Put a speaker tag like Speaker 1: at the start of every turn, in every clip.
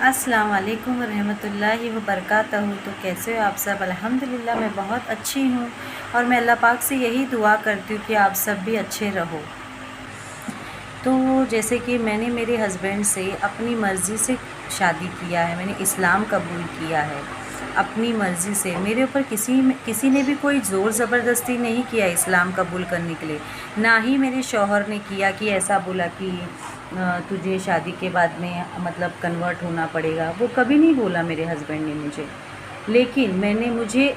Speaker 1: अस्सलाम वालेकुम रहमतुल्लाहि व बरकातहू। तो कैसे हो आप सब? अल्हम्दुलिल्लाह मैं बहुत अच्छी हूँ और मैं अल्लाह पाक से यही दुआ करती हूँ कि आप सब भी अच्छे रहो। तो जैसे कि मैंने मेरे हस्बैंड से अपनी मर्ज़ी से शादी किया है, मैंने इस्लाम कबूल किया है अपनी मर्ज़ी से। मेरे ऊपर किसी ने भी कोई ज़ोर ज़बरदस्ती नहीं किया इस्लाम कबूल करने के लिए। ना ही मेरे शौहर ने किया कि ऐसा बोला कि तुझे शादी के बाद में मतलब कन्वर्ट होना पड़ेगा। वो कभी नहीं बोला मेरे हस्बैंड ने मुझे। लेकिन मुझे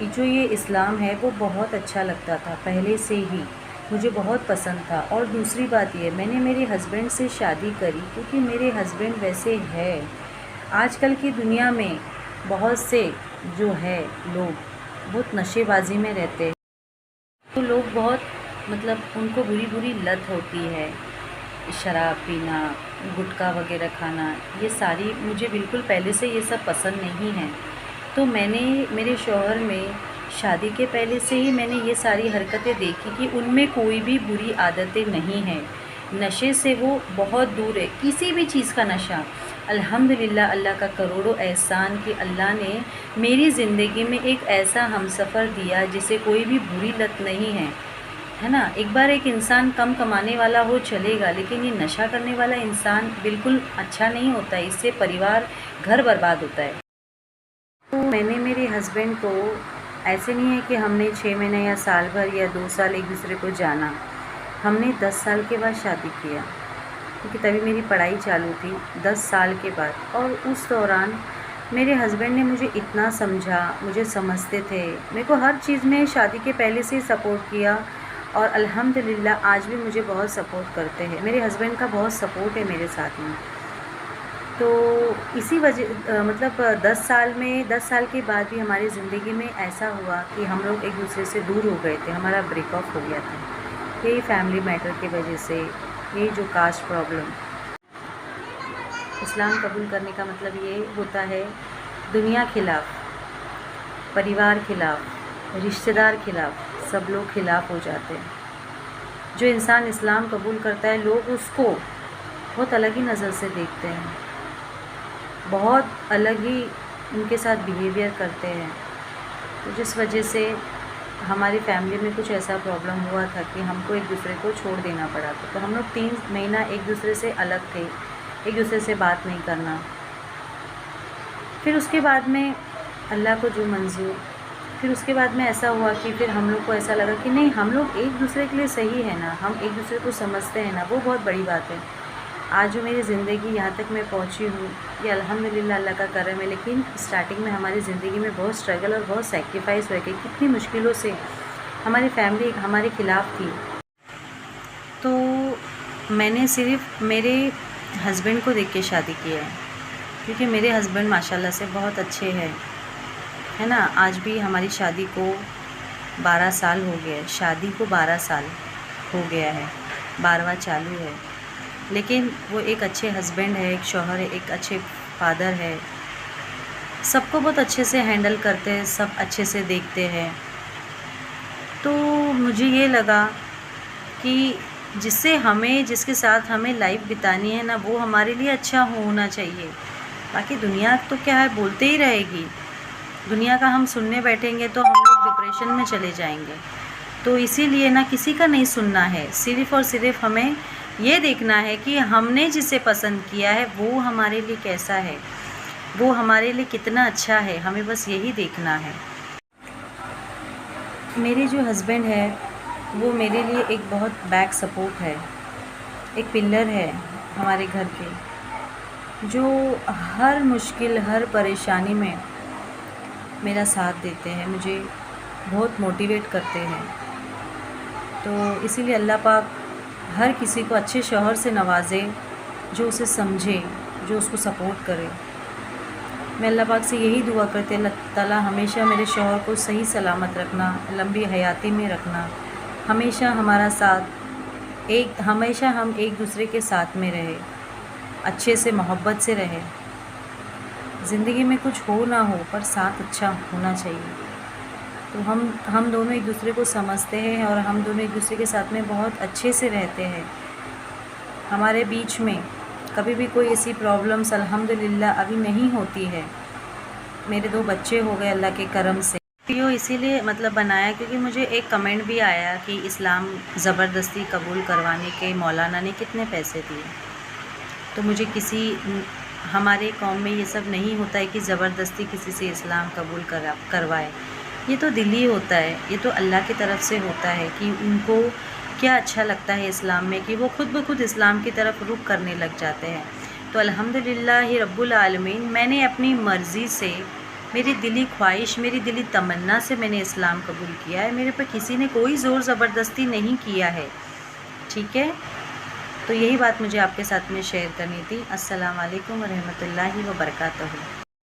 Speaker 1: जो ये इस्लाम है वो बहुत अच्छा लगता था, पहले से ही मुझे बहुत पसंद था। और दूसरी बात ये, मैंने मेरे हस्बैंड से शादी करी क्योंकि मेरे हस्बैंड वैसे है। आजकल की दुनिया में बहुत से जो है लोग बहुत नशेबाजी में रहते हैं, तो लोग बहुत मतलब उनको बुरी बुरी लत होती है, शराब पीना, गुटखा वगैरह खाना। ये सारी मुझे बिल्कुल पहले से ये सब पसंद नहीं है। तो मैंने मेरे शौहर में शादी के पहले से ही मैंने ये सारी हरकतें देखी कि उनमें कोई भी बुरी आदतें नहीं हैं। नशे से वो बहुत दूर है, किसी भी चीज़ का नशा। अल्हम्दुलिल्लाह अल्लाह का करोड़ों एहसान कि अल्लाह ने मेरी ज़िंदगी में एक ऐसा हमसफ़र दिया जिसे कोई भी बुरी लत नहीं है ना। एक बार एक इंसान कम कमाने वाला हो चलेगा, लेकिन ये नशा करने वाला इंसान बिल्कुल अच्छा नहीं होता है। इससे परिवार, घर बर्बाद होता है। तो मैंने मेरे हस्बैंड को, ऐसे नहीं है कि हमने 6 महीने या साल भर या 2 साल एक दूसरे को जाना, हमने 10 साल के बाद शादी किया क्योंकि तभी मेरी पढ़ाई चालू थी। 10 साल के बाद, और उस दौरान मेरे हस्बैंड ने मुझे इतना समझा, मुझे समझते थे, मेरे को हर चीज़ में शादी के पहले से सपोर्ट किया। और अल्हम्दुलिल्लाह आज भी मुझे बहुत सपोर्ट करते हैं। मेरे हस्बैंड का बहुत सपोर्ट है मेरे साथ में। तो इसी वजह मतलब 10 साल के बाद भी हमारी ज़िंदगी में ऐसा हुआ कि हम लोग एक दूसरे से दूर हो गए थे, हमारा ब्रेकअप हो गया था। यही फैमिली मैटर की वजह से, यही जो कास्ट प्रॉब्लम। इस्लाम कबूल करने का मतलब ये होता है दुनिया खिलाफ, परिवार खिलाफ, रिश्तेदार खिलाफ, सब लोग खिलाफ हो जाते हैं। जो इंसान इस्लाम कबूल करता है, लोग उसको बहुत अलग ही नज़र से देखते हैं, बहुत अलग ही उनके साथ बिहेवियर करते हैं। तो जिस वजह से हमारी फैमिली में कुछ ऐसा प्रॉब्लम हुआ था कि हमको एक दूसरे को छोड़ देना पड़ा था। तो हम लोग 3 महीना एक दूसरे से अलग थे, एक दूसरे से बात नहीं करना। फिर उसके बाद में अल्लाह को जो मंजूर, फिर उसके बाद में ऐसा हुआ कि फिर हम लोग को ऐसा लगा कि नहीं, हम लोग एक दूसरे के लिए सही है ना, हम एक दूसरे को समझते हैं ना, वो बहुत बड़ी बात है। आज जो मेरी ज़िंदगी यहाँ तक मैं पहुँची हूँ, ये अल्हम्दुलिल्लाह अल्लाह का करम है। लेकिन स्टार्टिंग में हमारी ज़िंदगी में बहुत स्ट्रगल और बहुत सैक्रिफाइस हुए, कि कितनी मुश्किलों से हमारी फैमिली हमारे खिलाफ़ थी। तो मैंने सिर्फ मेरे हस्बैंड को देख के शादी किया है, क्योंकि मेरे हस्बैंड माशाल्लाह से बहुत अच्छे हैं, है ना। आज भी हमारी शादी को 12 साल हो गया है, शादी को 12 साल हो गया है, 12वां चालू है। लेकिन वो एक अच्छे हस्बैंड है, एक शौहर है, एक अच्छे फादर है, सबको बहुत अच्छे से हैंडल करते हैं, सब अच्छे से देखते हैं। तो मुझे ये लगा कि जिसके साथ हमें लाइफ बितानी है ना, वो हमारे लिए अच्छा होना चाहिए। बाकी दुनिया तो क्या है, बोलते ही रहेगी। दुनिया का हम सुनने बैठेंगे तो हम लोग डिप्रेशन में चले जाएंगे। तो इसीलिए ना किसी का नहीं सुनना है, सिर्फ़ और सिर्फ हमें ये देखना है कि हमने जिसे पसंद किया है वो हमारे लिए कैसा है, वो हमारे लिए कितना अच्छा है, हमें बस यही देखना है। मेरे जो हस्बैंड है वो मेरे लिए एक बहुत बैक सपोर्ट है, एक पिलर है हमारे घर के, जो हर मुश्किल, हर परेशानी में मेरा साथ देते हैं, मुझे बहुत मोटिवेट करते हैं। तो इसीलिए अल्लाह पाक हर किसी को अच्छे शौहर से नवाजे, जो उसे समझे, जो उसको सपोर्ट करे। मैं अल्लाह पाक से यही दुआ करती हूँ, अल्लाह ताला हमेशा मेरे शौहर को सही सलामत रखना, लंबी हयाती में रखना, हमेशा हमारा साथ, हमेशा हम एक दूसरे के साथ में रहे, अच्छे से मोहब्बत से रहे। ज़िंदगी में कुछ हो ना हो, पर साथ अच्छा होना चाहिए। तो हम दोनों एक दूसरे को समझते हैं और हम दोनों एक दूसरे के साथ में बहुत अच्छे से रहते हैं। हमारे बीच में कभी भी कोई ऐसी प्रॉब्लम्स अल्हम्दुलिल्लाह अभी नहीं होती है। मेरे 2 बच्चे हो गए अल्लाह के करम से। वीडियो इसीलिए मतलब बनाया क्योंकि मुझे एक कमेंट भी आया कि इस्लाम ज़बरदस्ती कबूल करवाने के मौलाना ने कितने पैसे दिए। तो मुझे हमारे कौम में ये सब नहीं होता है कि ज़बरदस्ती किसी से इस्लाम कबूल करवाए। ये तो दिली होता है, ये तो अल्लाह की तरफ से होता है कि उनको क्या अच्छा लगता है इस्लाम में कि वो खुद ब खुद इस्लाम की तरफ रुख करने लग जाते हैं। तो अल्हम्दुलिल्लाह रब्बुल आलमीन, मैंने अपनी मर्ज़ी से, मेरी दिली ख्वाहिश, मेरी दिली तमन्ना से मैंने इस्लाम कबूल किया है। मेरे पर किसी ने कोई ज़ोर ज़बरदस्ती नहीं किया है, ठीक है। तो यही बात मुझे आपके साथ में शेयर करनी थी। अस्सलाम वालेकुम व रहमतुल्लाहि व बरकातहू।